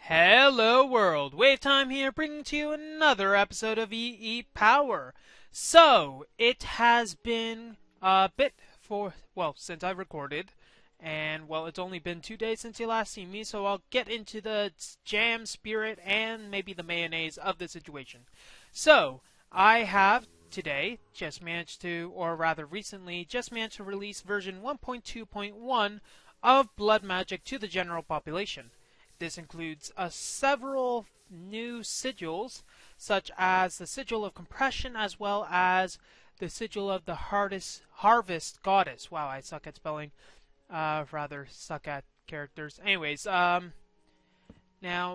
Hello world, WayofTime here bringing to you another episode of EEPower. So, it has been a bit since I recorded, and it's only been 2 days since you last seen me, so I'll get into the jam spirit and maybe the mayonnaise of the situation. So, I have today just managed to, or rather recently, just managed to release version 1.2.1 of Blood Magic to the general population. This includes several new sigils, such as the Sigil of Compression, as well as the Sigil of the Harvest Goddess. Wow, I suck at spelling. Rather suck at characters. Anyways, now,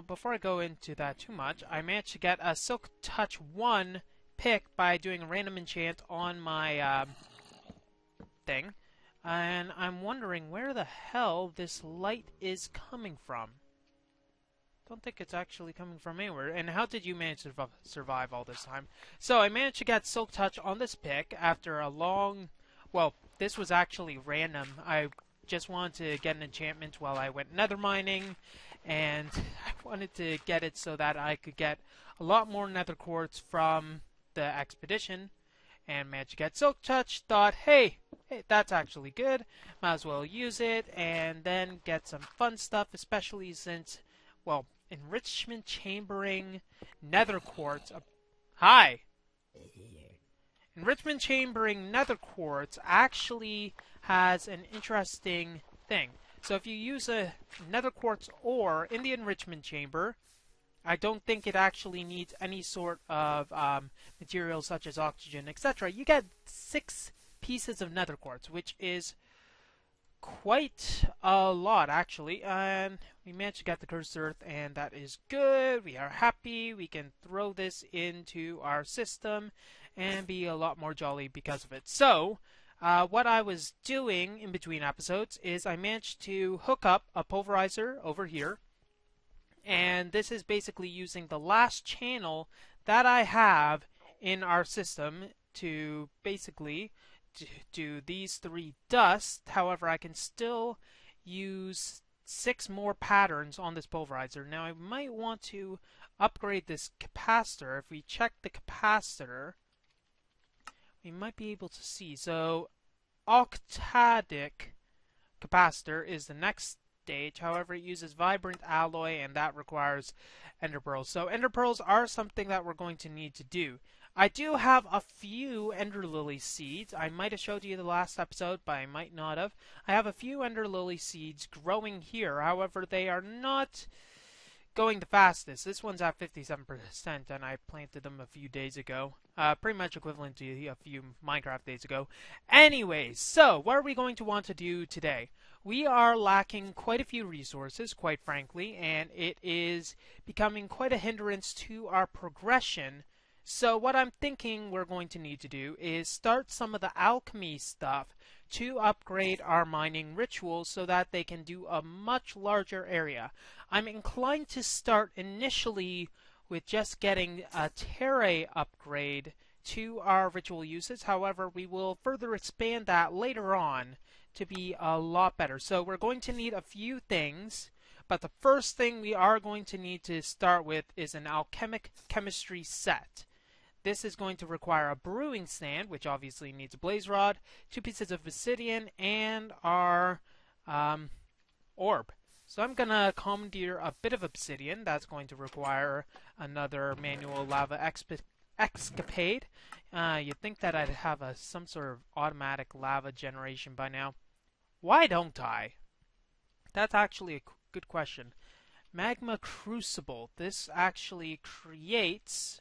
before I go into that too much, I managed to get a Silk Touch 1 pick by doing a random enchant on my thing. And I'm wondering where the hell this light is coming from. Don't think it's actually coming from anywhere. And how did you manage to survive all this time? So I managed to get Silk Touch on this pick after a long... Well, this was actually random. I just wanted to get an enchantment while I went nether mining. And I wanted to get it so that I could get a lot more nether quartz from the expedition. And managed to get Silk Touch. Thought, hey, that's actually good. Might as well use it. And then get some fun stuff, especially since, well... Enrichment chambering nether quartz. Hi! Enrichment chambering nether quartz actually has an interesting thing. So if you use a nether quartz ore in the enrichment chamber, I don't think it actually needs any sort of materials such as oxygen, etc. You get 6 pieces of nether quartz, which is quite a lot actually, and we managed to get the cursed earth, and that is good. We are happy. We can throw this into our system and be a lot more jolly because of it. So what I was doing in between episodes is I managed to hook up a pulverizer over here, and this is basically using the last channel that I have in our system to basically do these 3 dust. However, I can still use 6 more patterns on this pulverizer. Now, I might want to upgrade this capacitor. If we check the capacitor, we might be able to see. So, octadic capacitor is the next stage. However, it uses vibrant alloy, and that requires ender pearls. So, ender pearls are something that we're going to need to do. I do have a few ender lily seeds. I might have showed you the last episode, but I might not have. I have a few ender lily seeds growing here. However, they are not going the fastest. This one's at 57%, and I planted them a few days ago. Pretty much equivalent to a few Minecraft days ago. Anyways, so what are we going to want to do today? We are lacking quite a few resources, quite frankly, and it is becoming quite a hindrance to our progression. So what I'm thinking we're going to need to do is start some of the alchemy stuff to upgrade our mining rituals so that they can do a much larger area. I'm inclined to start initially with just getting a terra upgrade to our ritual uses. However, we will further expand that later on to be a lot better. So we're going to need a few things, but the first thing we are going to need to start with is an alchemic chemistry set. This is going to require a brewing stand, which obviously needs a blaze rod, 2 pieces of obsidian, and our orb. So I'm going to commandeer a bit of obsidian. That's going to require another manual lava escapade. You'd think that I'd have some sort of automatic lava generation by now. Why don't I? That's actually a good question. Magma Crucible. This actually creates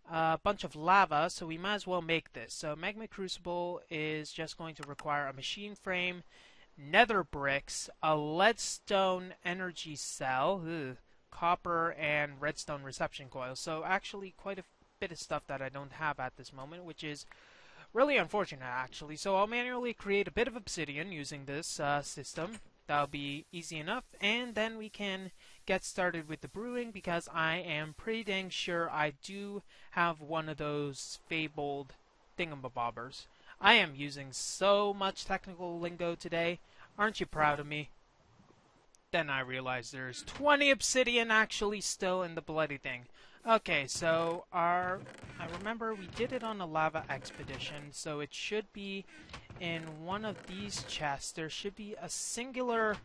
a bunch of lava, so we might as well make this. So Magma Crucible is just going to require a machine frame, nether bricks, a leadstone energy cell, copper, and redstone reception coil. So actually quite a bit of stuff that I don't have at this moment, which is really unfortunate actually. So I'll manually create a bit of obsidian using this system. That'll be easy enough, and then we can get started with the brewing, because I am pretty dang sure I do have one of those fabled thingamabobbers. I am using so much technical lingo today. Aren't you proud of me? then I realized there's 20 obsidian actually still in the bloody thing. Okay, so I remember we did it on a lava expedition, so it should be in one of these chests. There should be a singular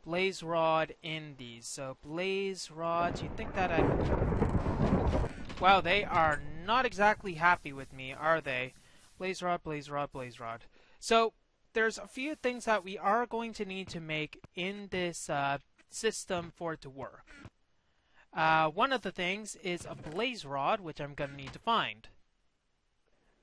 blaze rod in these. So blaze rods, you think that wow, they are not exactly happy with me, are they? Blaze rod, blaze rod, blaze rod. So there's a few things that we are going to need to make in this system for it to work. One of the things is a blaze rod, which I'm going to need to find.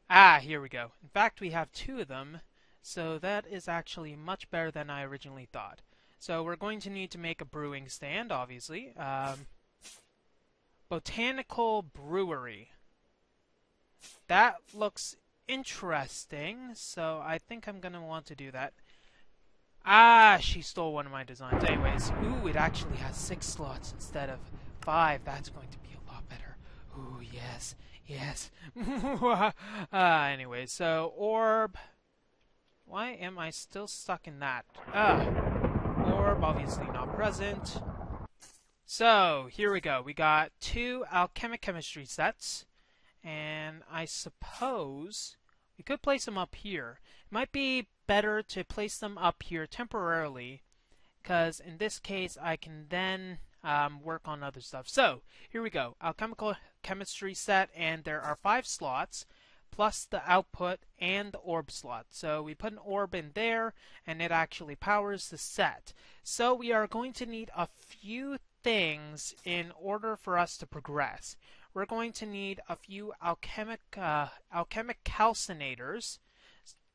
Ah, here we go. In fact, we have 2 of them, so that is actually much better than I originally thought. So we're going to need to make a brewing stand, obviously. Botanical brewery. That looks interesting, so I think I'm going to want to do that. Ah, she stole one of my designs. Anyways, ooh, it actually has 6 slots instead of 5. That's going to be a lot better. Ooh, yes, yes. Anyways, so orb. Why am I still stuck in that? Orb, obviously not present. So, here we go. We got 2 alchemic chemistry sets. And I suppose we could place them up here. It might be better to place them up here temporarily, because in this case I can then work on other stuff. So, here we go. Alchemical chemistry set, and there are 5 slots, plus the output and the orb slot. So we put an orb in there, and it actually powers the set. So we are going to need a few things in order for us to progress. We're going to need a few alchemic calcinators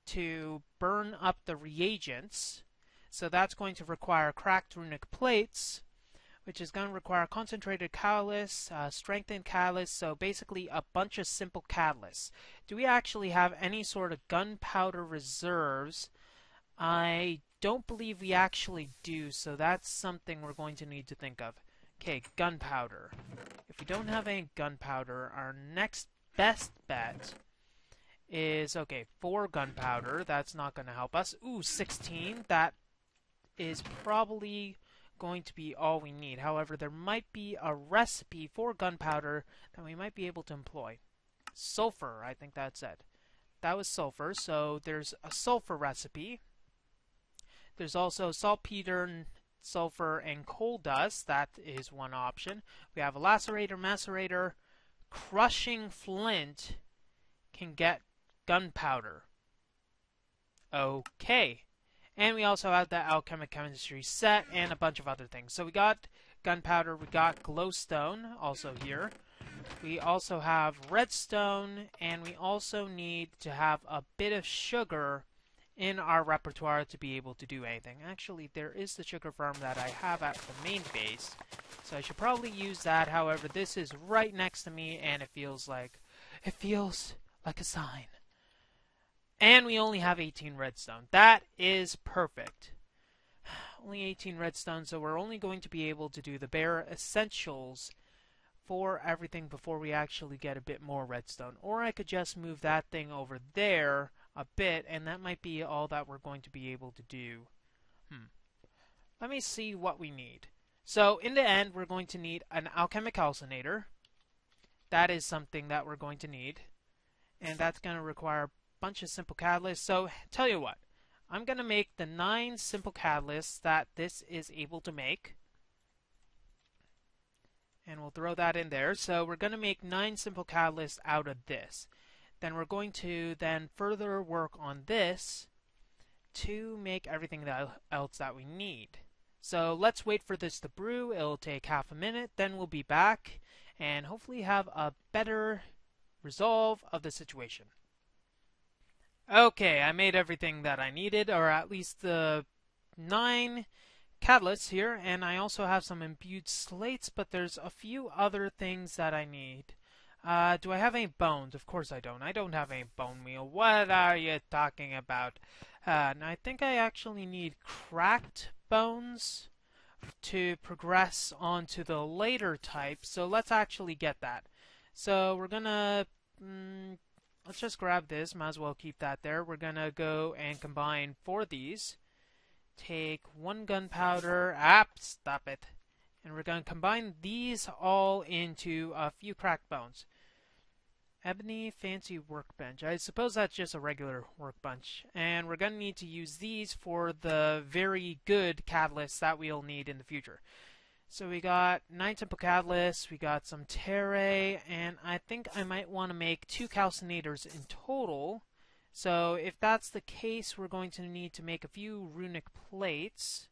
to burn up the reagents. So that's going to require cracked runic plates, which is going to require concentrated catalyst, strengthened catalyst, so basically a bunch of simple catalysts. Do we actually have any sort of gunpowder reserves? I don't believe we actually do, so that's something we're going to need to think of. Okay, gunpowder. If we don't have any gunpowder, our next best bet is, okay, 4 gunpowder. That's not going to help us. Ooh, 16. That is probably going to be all we need. However, there might be a recipe for gunpowder that we might be able to employ. Sulfur, I think that's it. That was sulfur, so there's a sulfur recipe. There's also saltpeter, sulfur, and coal dust. That is one option. We have a lacerator, macerator. Crushing flint can get gunpowder. Okay. And we also have the alchemic chemistry set and a bunch of other things. So we got gunpowder, we got glowstone also here. We also have redstone, and we also need to have a bit of sugar in our repertoire to be able to do anything. Actually, there is the sugar farm that I have at the main base, so I should probably use that. However, this is right next to me, and it feels like a sign. And we only have 18 redstone. That is perfect. Only 18 redstone, so we're only going to be able to do the bare essentials for everything before we actually get a bit more redstone. Or I could just move that thing over there a bit, and that might be all that we're going to be able to do. Let me see what we need. So, in the end, we're going to need an alchemic calcinator. That is something that we're going to need. And that's going to require a bunch of simple catalysts. So, tell you what. I'm going to make the 9 simple catalysts that this is able to make. And we'll throw that in there. So, we're going to make 9 simple catalysts out of this. Then we're going to then further work on this to make everything else that we need. So let's wait for this to brew. It'll take half a minute. Then we'll be back and hopefully have a better resolve of the situation. Okay, I made everything that I needed, or at least the 9 catalysts here. And I also have some imbued slates, but there's a few other things that I need. Do I have any bones? Of course I don't. I don't have any bone meal. What are you talking about? And I think I actually need cracked bones to progress onto the later type. So let's actually get that. So we're gonna let's just grab this. Might as well keep that there. We're gonna go and combine 4 of these take 1 gunpowder. Stop it. And we're going to combine these all into a few cracked bones. Ebony fancy workbench. I suppose that's just a regular workbench. And we're going to need to use these for the very good catalysts that we'll need in the future. So we got 9 simple catalysts, we got some terra, and I think I might want to make 2 calcinators in total. So if that's the case, we're going to need to make a few runic plates.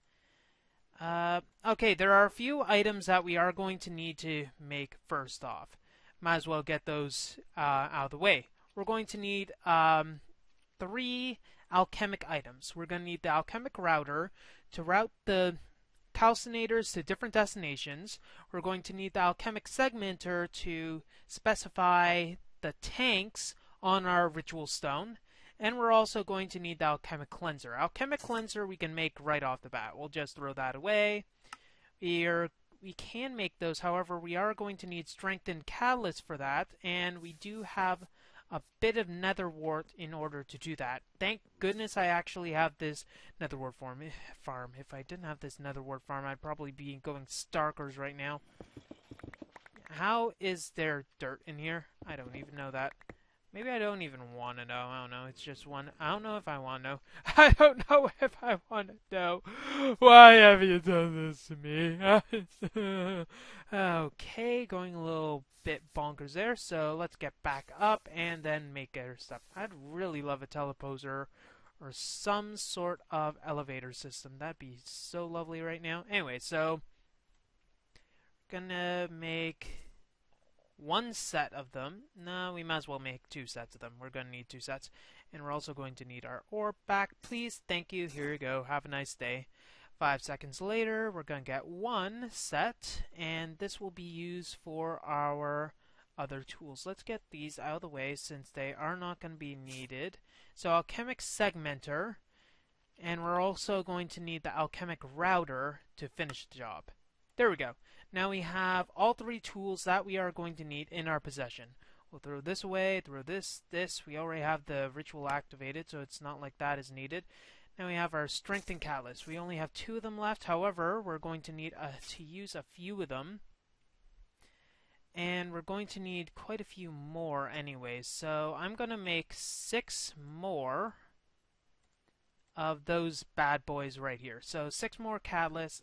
Okay, there are a few items that we are going to need to make first off. Might as well get those out of the way. We're going to need 3 alchemic items. We're going to need the alchemic router to route the calcinators to different destinations. We're going to need the alchemic segmenter to specify the tanks on our ritual stone. And we're also going to need the alchemic cleanser. Alchemic cleanser we can make right off the bat. We'll just throw that away. We can make those, however, we are going to need strengthened catalyst for that, and we do have a bit of nether wart in order to do that. Thank goodness I actually have this nether wart farm. If I didn't have this nether wart farm, I'd probably be going starkers right now. How is there dirt in here? I don't even know that. Maybe I don't even want to know. I don't know. It's just one. I don't know if I want to know. I don't know if I want to know. Why have you done this to me? Okay, going a little bit bonkers there. So let's get back up and then make other stuff. I'd really love a teleposer or some sort of elevator system. That'd be so lovely right now. Anyway, so gonna make 1 set of them. No, we might as well make 2 sets of them. We're going to need 2 sets. And we're also going to need our orb back. Please, thank you. Here you go. Have a nice day. 5 seconds later, we're going to get 1 set. And this will be used for our other tools. Let's get these out of the way since they are not going to be needed. So alchemic segmenter. And we're also going to need the alchemic router to finish the job. There we go. Now we have all 3 tools that we are going to need in our possession. We'll throw this away, throw this. We already have the ritual activated, so it's not like that is needed. Now we have our strengthened catalyst. We only have 2 of them left. However, we're going to need to use a few of them. And we're going to need quite a few more anyways. So I'm going to make 6 more of those bad boys right here. So 6 more catalysts.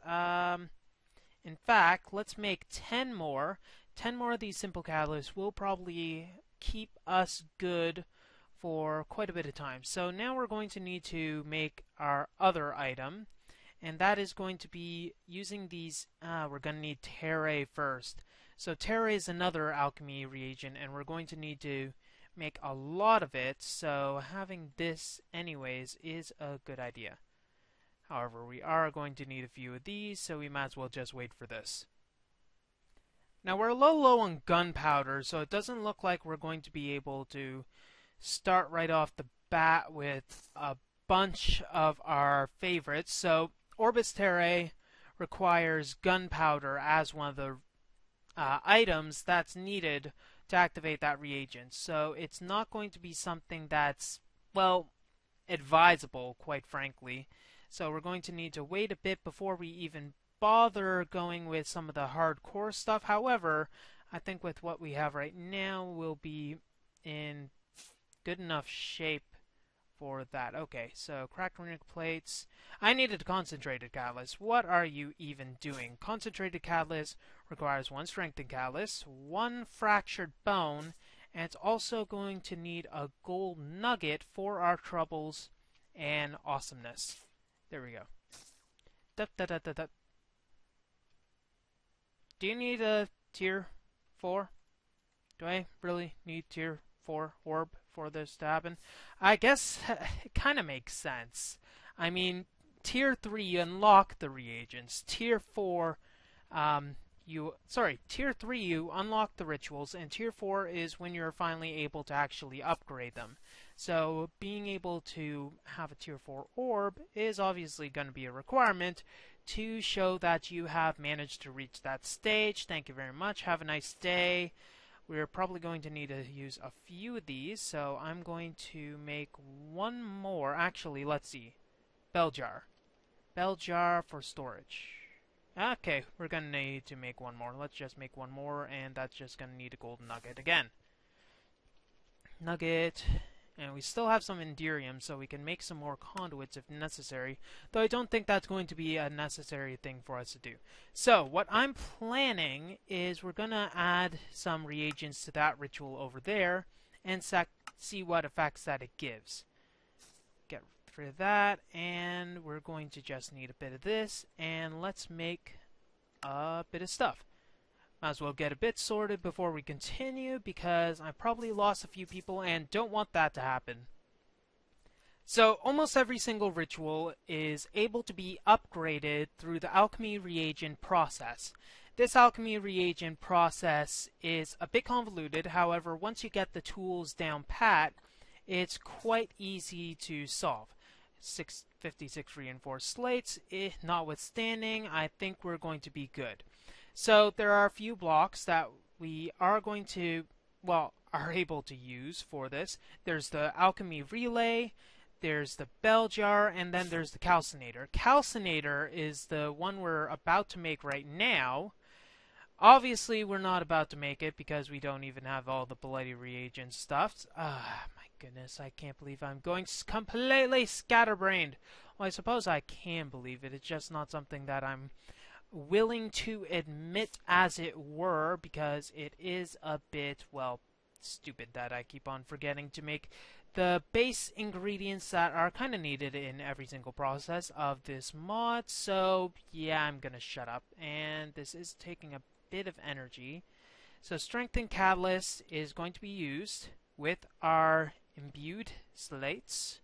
In fact, let's make 10 more. 10 more of these simple catalysts will probably keep us good for quite a bit of time. So now we're going to need to make our other item, and that is going to be using these. We're going to need terra first. So terra is another alchemy reagent, and we're going to need to make a lot of it, so having this anyways is a good idea. However, we are going to need a few of these, so we might as well just wait for this. Now we're low on gunpowder, so it doesn't look like we're going to be able to start right off the bat with a bunch of our favorites. So orbis terra requires gunpowder as one of the items that's needed to activate that reagent. So it's not going to be something that's, well, advisable, quite frankly. So we're going to need to wait a bit before we even bother going with some of the hardcore stuff. However, I think with what we have right now, we'll be in good enough shape for that. Okay, so cracked runic plates. I needed a concentrated catalyst. What are you even doing? Concentrated catalyst requires 1 strengthened catalyst, 1 fractured bone, and it's also going to need a gold nugget for our troubles and awesomeness. There we go. Do you need a tier 4? Do I really need tier 4 orb for this to happen? I guess it kind of makes sense. I mean, tier 3 you unlock the reagents. Tier 4 tier 3 you unlock the rituals, and tier 4 is when you're finally able to actually upgrade them. So being able to have a tier 4 orb is obviously going to be a requirement to show that you have managed to reach that stage. Thank you very much. Have a nice day. We're probably going to need to use a few of these, so I'm going to make 1 more. Actually, let's see. Bell jar. Bell jar for storage. Okay, we're gonna need to make one more. Let's just make one more, and that's just gonna need a golden nugget again. Nugget, and we still have some Enderium, so we can make some more conduits if necessary, though I don't think that's going to be a necessary thing for us to do. So, what I'm planning is we're gonna add some reagents to that ritual over there, and see what effects that it gives. Get rid of that, and we're going to just need a bit of this, and let's make a bit of stuff. Might as well get a bit sorted before we continue, because I probably lost a few people and don't want that to happen. So almost every single ritual is able to be upgraded through the alchemy reagent process. This alchemy reagent process is a bit convoluted, however, once you get the tools down pat, it's quite easy to solve. 656 reinforced slates, notwithstanding, I think we're going to be good. So there are a few blocks that we are going to, well, are able to use for this. There's the alchemy relay, there's the bell jar, and then there's the calcinator. Calcinator is the one we're about to make right now. Obviously, we're not about to make it because we don't even have all the bloody reagent stuff. Ah, my goodness, I can't believe I'm going completely scatterbrained. Well, I suppose I can believe it. It's just not something that I'm willing to admit, as it were, because it is a bit, well, stupid that I keep on forgetting to make the base ingredients that are kind of needed in every single process of this mod. So, yeah, I'm gonna shut up. And this is taking a bit of energy. So strengthened catalyst is going to be used with our imbued slates,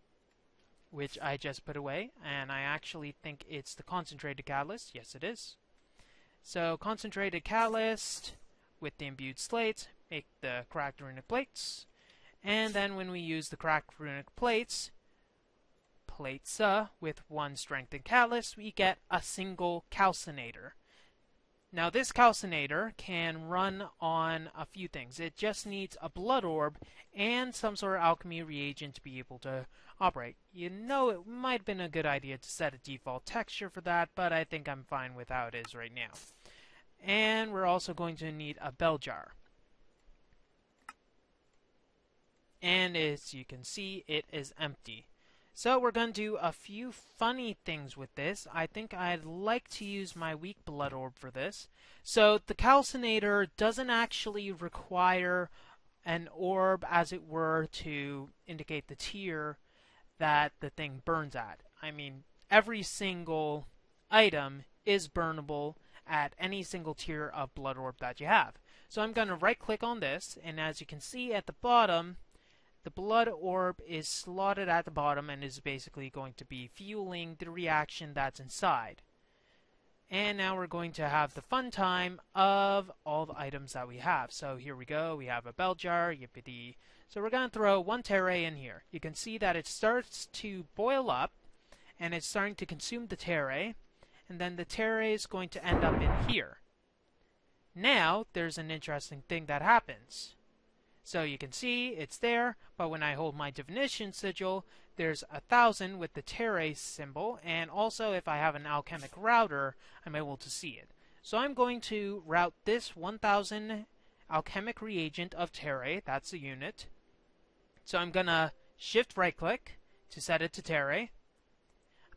which I just put away, and I actually think it's the concentrated catalyst. Yes, it is. So concentrated catalyst with the imbued slates, make the cracked runic plates, and then when we use the cracked runic plates with one strengthened catalyst, we get a single calcinator. Now this calcinator can run on a few things. It just needs a blood orb and some sort of alchemy reagent to be able to operate. You know, it might have been a good idea to set a default texture for that, but I think I'm fine with how it is right now. And we're also going to need a bell jar. And as you can see, it is empty. So we're going to do a few funny things with this. I think I'd like to use my weak blood orb for this. So the calcinator doesn't actually require an orb, as it were, to indicate the tier that the thing burns at. I mean, every single item is burnable at any single tier of blood orb that you have. So I'm going to right click on this, and as you can see at the bottom, the blood orb is slotted at the bottom and is basically going to be fueling the reaction that's inside. And now we're going to have the fun time of all the items that we have. So here we go. We have a bell jar, yippity. So we're going to throw one terra in here. You can see that it starts to boil up, and it's starting to consume the terra, and then the terra is going to end up in here. Now, there's an interesting thing that happens. So you can see it's there, but when I hold my divination sigil, there's 1,000 with the terra symbol, and also if I have an alchemic router, I'm able to see it. So I'm going to route this 1,000 alchemic reagent of terra, that's the unit. So I'm going to shift right click to set it to terra.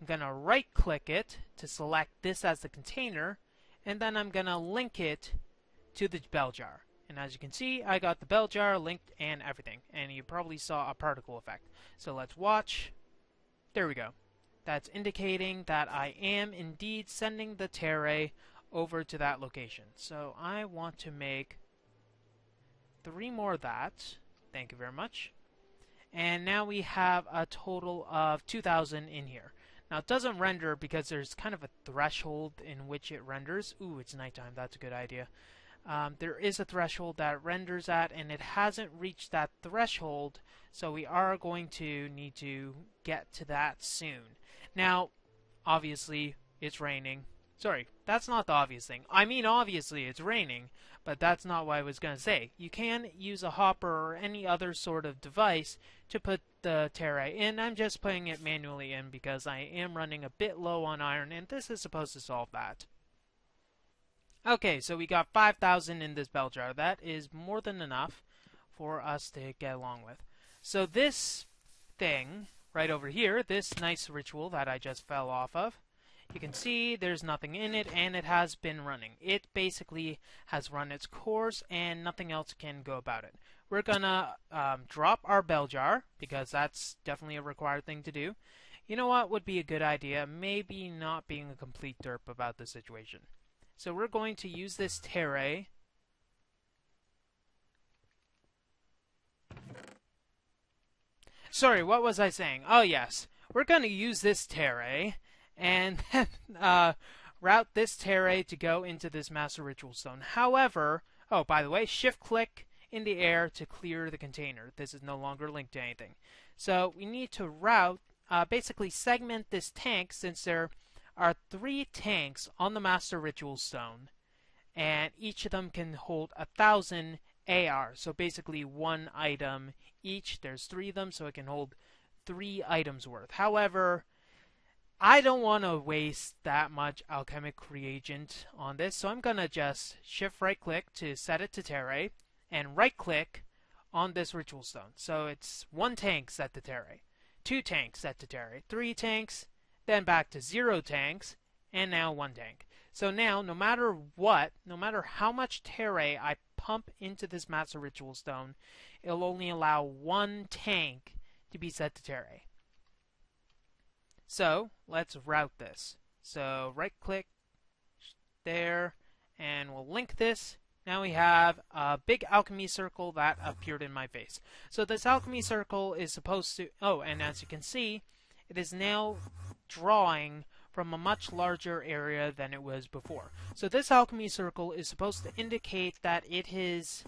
I'm going to right click it to select this as the container, and then I'm going to link it to the bell jar. And as you can see, I got the bell jar linked and everything. And you probably saw a particle effect. So let's watch. There we go. That's indicating that I am indeed sending the terra over to that location. So I want to make 3 more of that. Thank you very much. And now we have a total of 2,000 in here. Now it doesn't render because there's kind of a threshold in which it renders. Ooh, it's nighttime. That's a good idea. There is a threshold that renders at, and it hasn't reached that threshold, so we are going to need to get to that soon. Now, obviously, it's raining, Sorry, that's not the obvious thing. I mean, obviously it's raining, but that's not what I was going to say. You can use a hopper or any other sort of device to put the terra in. I'm just putting it manually in because I am running a bit low on iron, and this is supposed to solve that. Okay, so we got 5,000 in this bell jar. That is more than enough for us to get along with. So this thing right over here, this nice ritual that I just fell off of, you can see there's nothing in it, and it has been running. It basically has run its course, and nothing else can go about it. We're gonna drop our bell jar, because that's definitely a required thing to do. You know what would be a good idea? Maybe not being a complete derp about the situation. So we're going to use this terra. Sorry, what was I saying? Oh yes, we're going to use this terra and then route this terra to go into this master ritual stone. However, oh, by the way, shift click in the air to clear the container. This is no longer linked to anything. So we need to route, basically segment this tank, since there are 3 tanks on the master ritual stone, and each of them can hold 1,000 AR. So basically 1 item each. There's 3 of them, so it can hold 3 items worth. However, I don't want to waste that much alchemic reagent on this, so I'm going to just shift right click to set it to terra, and right click on this ritual stone. So it's 1 tank set to terra, 2 tanks set to terra, 3 tanks, then back to 0 tanks, and now 1 tank. So now, no matter what, no matter how much terra I pump into this master ritual stone, it'll only allow 1 tank to be set to terra. So let's route this. So right click there, and we'll link this. Now we have a big alchemy circle that appeared in my face. So this alchemy circle is supposed to, oh, and as you can see, it is now drawing from a much larger area than it was before. So this alchemy circle is supposed to indicate that it is,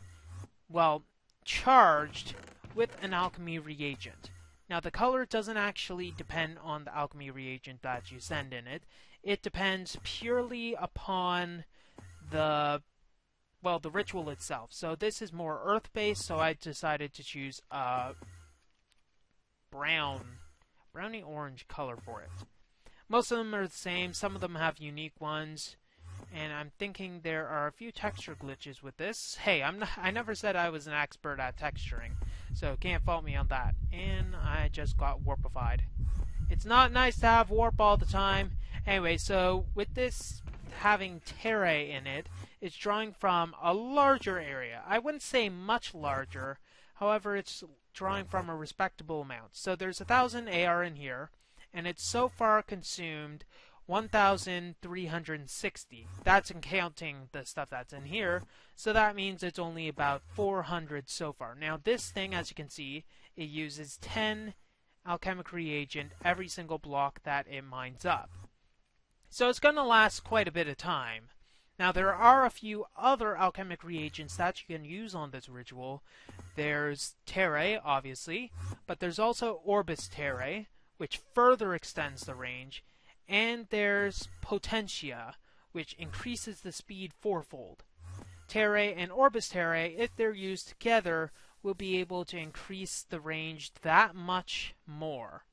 well, charged with an alchemy reagent. Now the color doesn't actually depend on the alchemy reagent that you send in it. It depends purely upon the, well, the ritual itself. So this is more earth-based, so I decided to choose a browny orange color for it. Most of them are the same. Some of them have unique ones, and I'm thinking there are a few texture glitches with this. Hey, I never said I was an expert at texturing, so can't fault me on that. And I just got warpified. It's not nice to have warp all the time. Anyway, so with this having terra in it, it's drawing from a larger area. I wouldn't say much larger, however, it's drawing from a respectable amount. So there's 1,000 AR in here, and it's so far consumed 1,360. That's in counting the stuff that's in here, so that means it's only about 400 so far. Now this thing, as you can see, it uses 10 alchemic reagent every single block that it mines up. So it's going to last quite a bit of time. Now there are a few other alchemic reagents that you can use on this ritual. There's terra, obviously, but there's also orbis terra, which further extends the range, and there's potentia, which increases the speed 4-fold. Terra and orbis terra, if they're used together, will be able to increase the range that much more.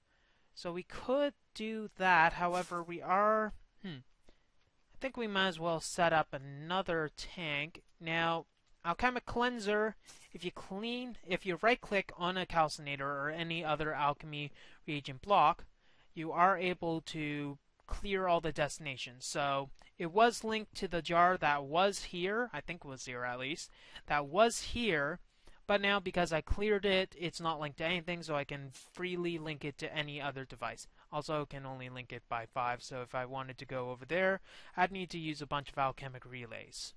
So we could do that, however, we are... I think we might as well set up another tank. Now, alchemic cleanser, if you right-click on a calcinator or any other alchemy reagent block, you are able to clear all the destinations. So it was linked to the jar that was here, I think it was 0 at least, that was here, but now because I cleared it, it's not linked to anything, so I can freely link it to any other device. Also, can only link it by 5, so if I wanted to go over there, I'd need to use a bunch of alchemic relays.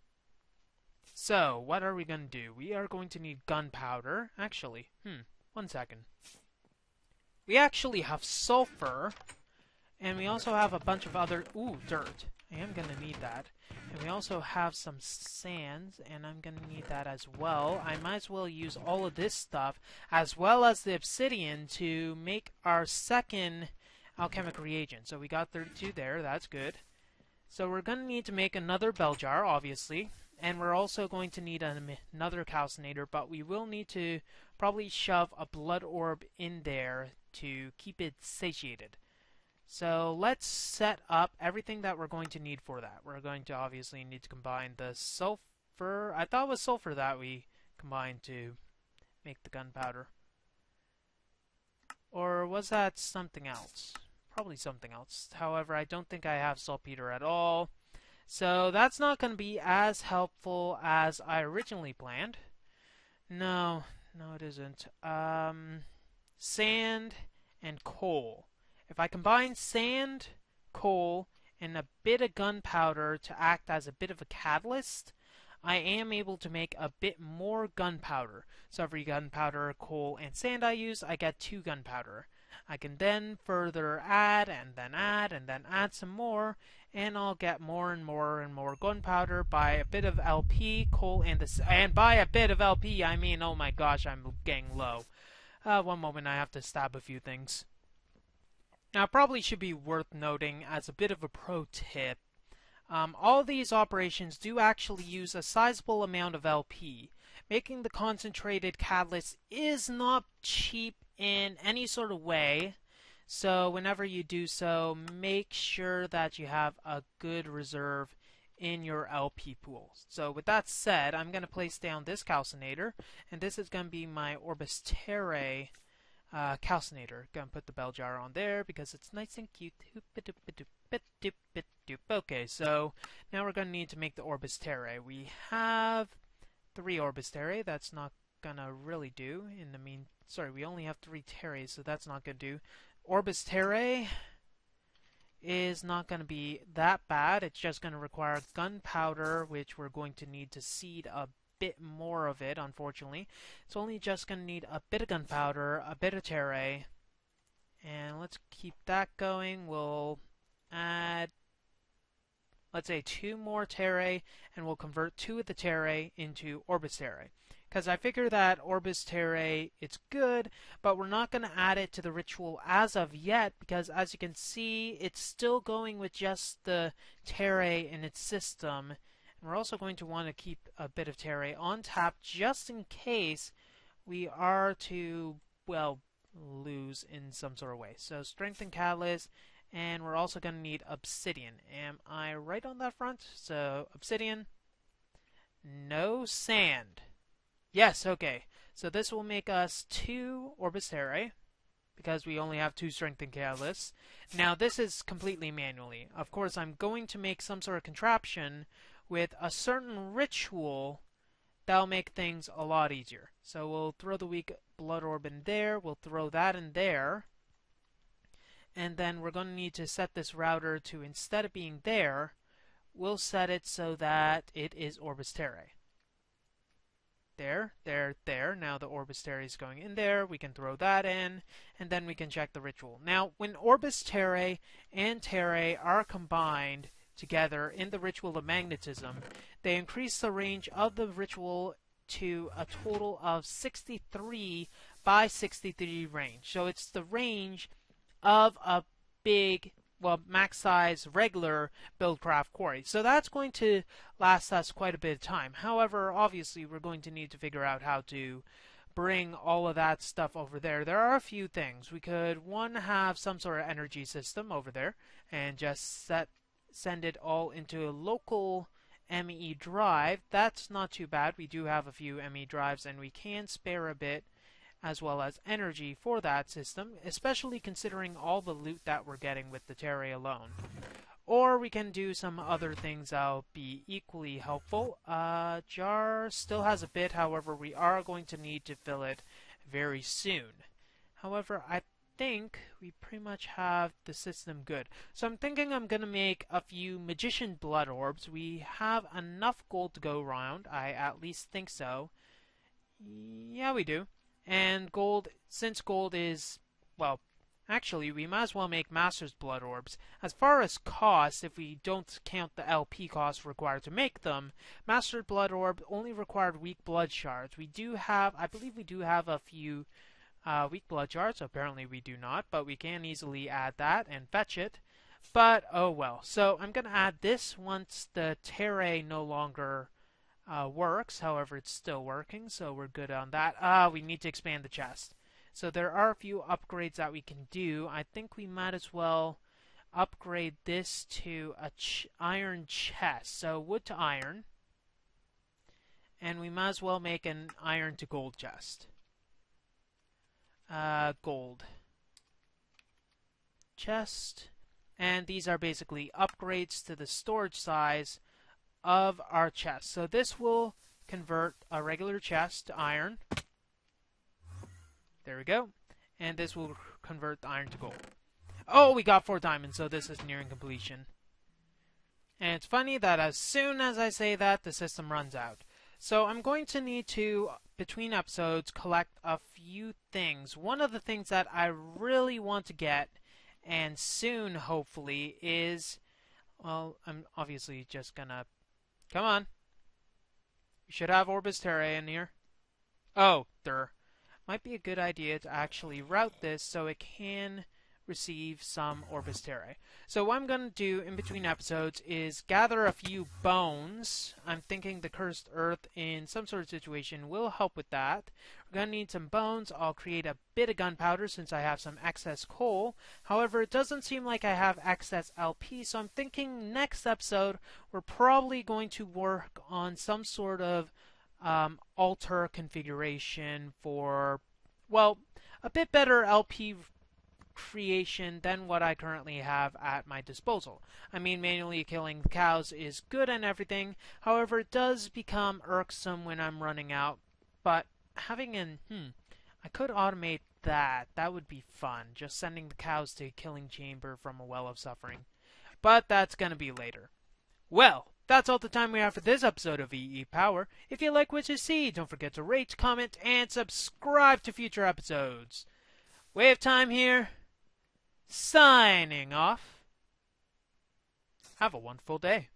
So, what are we going to do? We are going to need gunpowder. Actually, 1 second. We actually have sulfur, and we also have a bunch of other... Ooh, dirt. I am going to need that. And we also have some sands, and I'm going to need that as well. I might as well use all of this stuff, as well as the obsidian, to make our second alchemic reagent. So we got 32 there. That's good. So we're going to need to make another bell jar, obviously, and we're also going to need another calcinator, but we will need to probably shove a blood orb in there to keep it satiated. So let's set up everything that we're going to need for that. We're going to obviously need to combine the sulfur. I thought it was sulfur that we combined to make the gunpowder. Or was that something else? Probably something else. However, I don't think I have saltpeter at all. So that's not going to be as helpful as I originally planned. No, it isn't. Sand and coal. If I combine sand, coal, and a bit of gunpowder to act as a bit of a catalyst, I am able to make a bit more gunpowder. So every gunpowder, coal, and sand I use, I get 2 gunpowder. I can then further add, and then add, and then add some more, and I'll get more and more and more gunpowder by a bit of LP, coal, and by a bit of LP, I mean, oh my gosh, I'm getting low. One moment, I have to stab a few things. Now, probably should be worth noting as a bit of a pro tip, all these operations do actually use a sizable amount of LP. Making the concentrated catalyst is not cheap in any sort of way, so whenever you do so, make sure that you have a good reserve in your LP pool. So with that said, I'm going to place down this calcinator, and this is going to be my orbis terra calcinator. Gonna put the bell jar on there because it's nice and cute. Okay, so now we're gonna need to make the orbis terra. We have 3 orbis terra. That's not gonna really do. We only have 3 terra, so that's not gonna do. Orbis terra is not gonna be that bad. It's just gonna require gunpowder, which we're going to need to seed a bit more of it, unfortunately. It's only just going to need a bit of gunpowder, a bit of terra, and let's keep that going. We'll add, let's say, 2 more terra, and we'll convert 2 of the terra into orbis terra. Because I figure that orbis terra, it's good, but we're not going to add it to the ritual as of yet, because as you can see, it's still going with just the terra in its system. We're also going to want to keep a bit of terra on tap just in case we are to, well, lose in some sort of way. So strengthen catalyst, and we're also going to need obsidian. Am I right on that front? So obsidian, no sand. Yes, okay. So this will make us 2 orbis terra, because we only have 2 strengthened catalysts. Now this is completely manually. Of course, I'm going to make some sort of contraption with a certain ritual that'll make things a lot easier. So we'll throw the weak blood orb in there, we'll throw that in there, and then we're going to need to set this router to, instead of being there, we'll set it so that it is orbis terra. There. Now the orbis terra is going in there, we can throw that in, and then we can check the ritual. Now, when orbis terra and terra are combined together in the ritual of magnetism, they increase the range of the ritual to a total of 63 by 63 range. So it's the range of a big, well, max size regular buildcraft quarry. So that's going to last us quite a bit of time. However, obviously we're going to need to figure out how to bring all of that stuff over there. There are a few things. We could, one, have some sort of energy system over there and just send it all into a local ME drive. That's not too bad. We do have a few ME drives, and we can spare a bit as well as energy for that system, especially considering all the loot that we're getting with the terra alone. Or we can do some other things that'll be equally helpful. Jar still has a bit, however, we are going to need to fill it very soon. However, I think we pretty much have the system good. So I'm thinking I'm going to make a few magician blood orbs. We have enough gold to go around. I at least think so. Yeah, we do. And gold, since gold is, well, actually, we might as well make master's blood orbs. As far as cost, if we don't count the LP cost required to make them, master blood orb only required weak blood shards. We do have, I believe we do have a few weak blood shards. Apparently we do not, but we can easily add that and fetch it. But, oh well. So I'm going to add this once the terra no longer works. However, it's still working, so we're good on that. We need to expand the chest. So there are a few upgrades that we can do. I think we might as well upgrade this to a iron chest. So wood to iron. And we might as well make an iron to gold chest. Gold chest. And these are basically upgrades to the storage size of our chest. So this will convert a regular chest to iron. There we go. And this will convert the iron to gold. Oh, we got 4 diamonds, so this is nearing completion. And it's funny that as soon as I say that, the system runs out. So I'm going to need to, between episodes, collect a few things. One of the things that I really want to get, and soon, hopefully, is... Well, I'm obviously just gonna... Come on. We should have orbis terra in here. Oh, might be a good idea to actually route this so it can receive some orbis terra. So what I'm going to do in between episodes is gather a few bones. I'm thinking the cursed earth in some sort of situation will help with that. We're going to need some bones. I'll create a bit of gunpowder since I have some excess coal. However, it doesn't seem like I have excess LP, so I'm thinking next episode we're probably going to work on some sort of altar configuration for, well, a bit better LP creation than what I currently have at my disposal. I mean, manually killing the cows is good and everything. However, it does become irksome when I'm running out. But having I could automate that. That would be fun. Just sending the cows to a killing chamber from a well of suffering. But that's going to be later. Well, that's all the time we have for this episode of EEPower. If you like what you see, don't forget to rate, comment, and subscribe to future episodes. WayofTime here, signing off. Have a wonderful day.